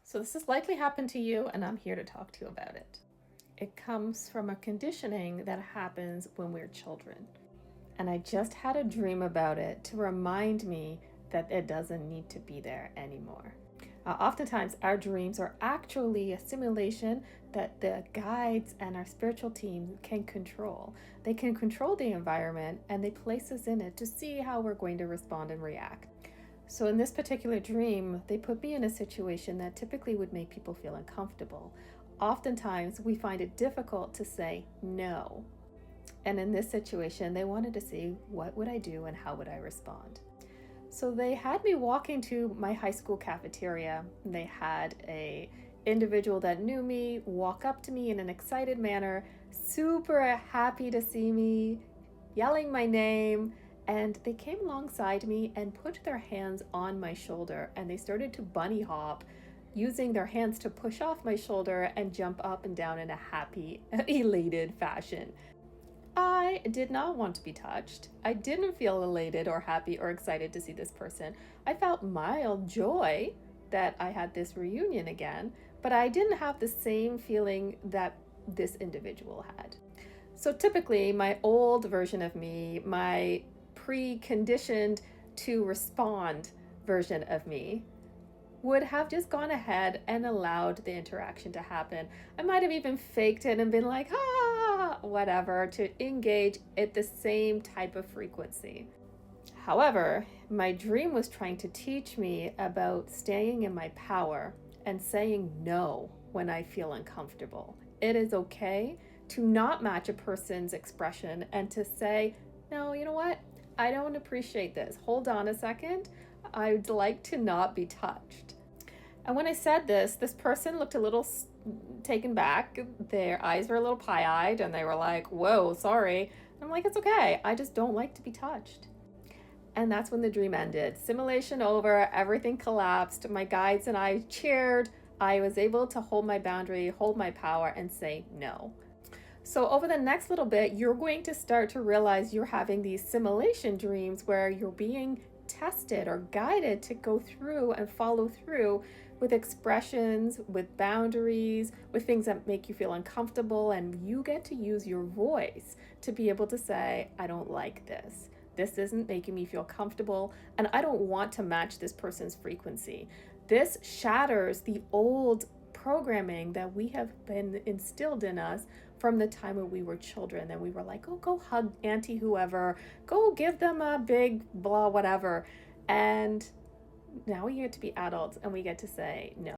So this has likely happened to you, and I'm here to talk to you about it. It comes from a conditioning that happens when we're children. And I just had a dream about it to remind me that it doesn't need to be there anymore. Oftentimes, our dreams are actually a simulation that the guides and our spiritual team can control. They can control the environment and they place us in it to see how we're going to respond and react. So, in this particular dream, they put me in a situation that typically would make people feel uncomfortable. Oftentimes, we find it difficult to say no. And in this situation, they wanted to see what would I do and how would I respond. So they had me walking to my high school cafeteria. They had a individual that knew me walk up to me in an excited manner, super happy to see me, yelling my name, and they came alongside me and put their hands on my shoulder and they started to bunny hop using their hands to push off my shoulder and jump up and down in a happy, elated fashion. I did not want to be touched. I didn't feel elated or happy or excited to see this person. I felt mild joy that I had this reunion again, but I didn't have the same feeling that this individual had. So typically, my old version of me, my preconditioned to respond version of me, would have just gone ahead and allowed the interaction to happen. I might have even faked it and been like, whatever, to engage at the same type of frequency. However, my dream was trying to teach me about staying in my power and saying no when I feel uncomfortable. It is okay to not match a person's expression and to say, no, you know what? I don't appreciate this. Hold on a second. I'd like to not be touched. And when I said this person looked a little taken back. Their eyes were a little pie-eyed and they were like, whoa, sorry. And I'm like, it's okay. I just don't like to be touched. And that's when the dream ended. Simulation over, everything collapsed. My guides and I cheered. I was able to hold my boundary, hold my power, and say no. So over the next little bit, you're going to start to realize you're having these simulation dreams where you're being tested or guided to go through and follow through with expressions, with boundaries, with things that make you feel uncomfortable, and you get to use your voice to be able to say, I don't like this. This isn't making me feel comfortable, and I don't want to match this person's frequency. This shatters the old programming that we have been instilled in us from the time when we were children. And we were like, oh, go hug auntie whoever, go give them a big blah, whatever. And now we get to be adults and we get to say no.